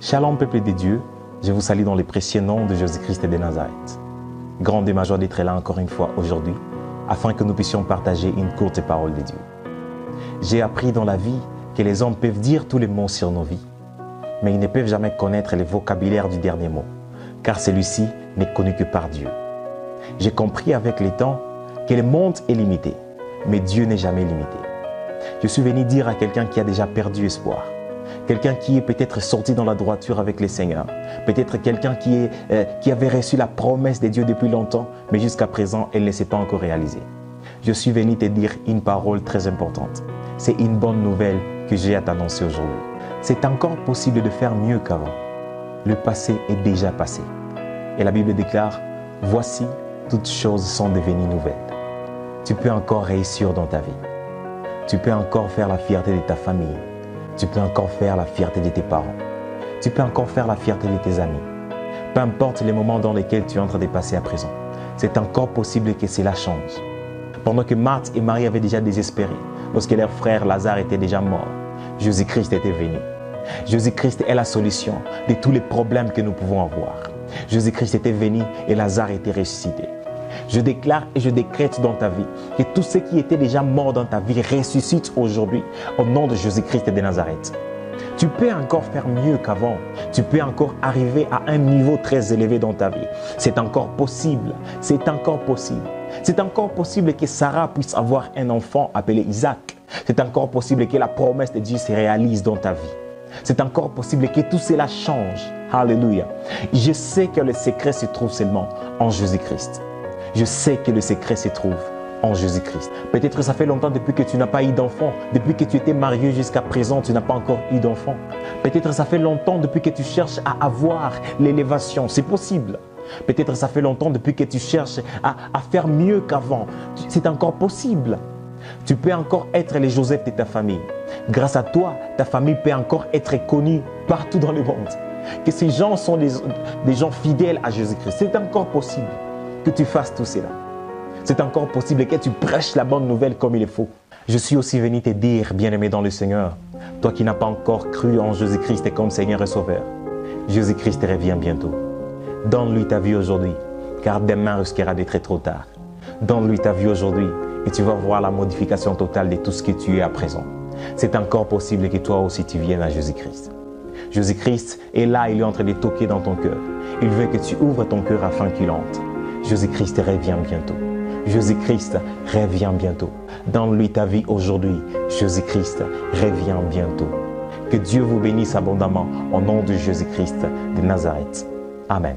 Shalom peuple de Dieu, je vous salue dans le précieux nom de Jésus-Christ de Nazareth. Grande est ma joie d'être là encore une fois aujourd'hui, afin que nous puissions partager une courte parole de Dieu. J'ai appris dans la vie que les hommes peuvent dire tous les mots sur nos vies, mais ils ne peuvent jamais connaître le vocabulaire du dernier mot, car celui-ci n'est connu que par Dieu. J'ai compris avec le temps que le monde est limité, mais Dieu n'est jamais limité. Je suis venu dire à quelqu'un qui a déjà perdu espoir, quelqu'un qui est peut-être sorti dans la droiture avec le Seigneur, peut-être quelqu'un qui avait reçu la promesse de Dieu depuis longtemps, mais jusqu'à présent, elle ne s'est pas encore réalisée. Je suis venu te dire une parole très importante. C'est une bonne nouvelle que j'ai à t'annoncer aujourd'hui. C'est encore possible de faire mieux qu'avant. Le passé est déjà passé. Et la Bible déclare, « Voici, toutes choses sont devenues nouvelles. » Tu peux encore réussir dans ta vie. Tu peux encore faire la fierté de ta famille. Tu peux encore faire la fierté de tes parents. Tu peux encore faire la fierté de tes amis. Peu importe les moments dans lesquels tu es en train de passer à présent, c'est encore possible que cela change. Pendant que Marthe et Marie avaient déjà désespéré, lorsque leur frère Lazare était déjà mort, Jésus-Christ était venu. Jésus-Christ est la solution de tous les problèmes que nous pouvons avoir. Jésus-Christ était venu et Lazare était ressuscité. Je déclare et je décrète dans ta vie que tous ceux qui étaient déjà morts dans ta vie ressuscitent aujourd'hui au nom de Jésus-Christ de Nazareth. Tu peux encore faire mieux qu'avant. Tu peux encore arriver à un niveau très élevé dans ta vie. C'est encore possible. C'est encore possible. C'est encore possible que Sarah puisse avoir un enfant appelé Isaac. C'est encore possible que la promesse de Dieu se réalise dans ta vie. C'est encore possible que tout cela change. Alléluia. Je sais que le secret se trouve seulement en Jésus-Christ. Je sais que le secret se trouve en Jésus-Christ. Peut-être ça fait longtemps depuis que tu n'as pas eu d'enfant. Depuis que tu étais marié jusqu'à présent, tu n'as pas encore eu d'enfant. Peut-être ça fait longtemps depuis que tu cherches à avoir l'élévation. C'est possible. Peut-être ça fait longtemps depuis que tu cherches à faire mieux qu'avant. C'est encore possible. Tu peux encore être le Joseph de ta famille. Grâce à toi, ta famille peut encore être connue partout dans le monde. Que ces gens sont des gens fidèles à Jésus-Christ. C'est encore possible que tu fasses tout cela. C'est encore possible que tu prêches la bonne nouvelle comme il faut. Je suis aussi venu te dire, bien-aimé dans le Seigneur, toi qui n'as pas encore cru en Jésus-Christ comme Seigneur et Sauveur, Jésus-Christ revient bientôt. Donne-lui ta vie aujourd'hui, car demain risquera d'être trop tard. Donne-lui ta vie aujourd'hui et tu vas voir la modification totale de tout ce que tu es à présent. C'est encore possible que toi aussi tu viennes à Jésus-Christ. Jésus-Christ est là, il est en train de toquer dans ton cœur. Il veut que tu ouvres ton cœur afin qu'il entre. Jésus-Christ revient bientôt. Jésus-Christ revient bientôt. Donne-lui ta vie aujourd'hui. Jésus-Christ revient bientôt. Que Dieu vous bénisse abondamment au nom de Jésus-Christ de Nazareth. Amen.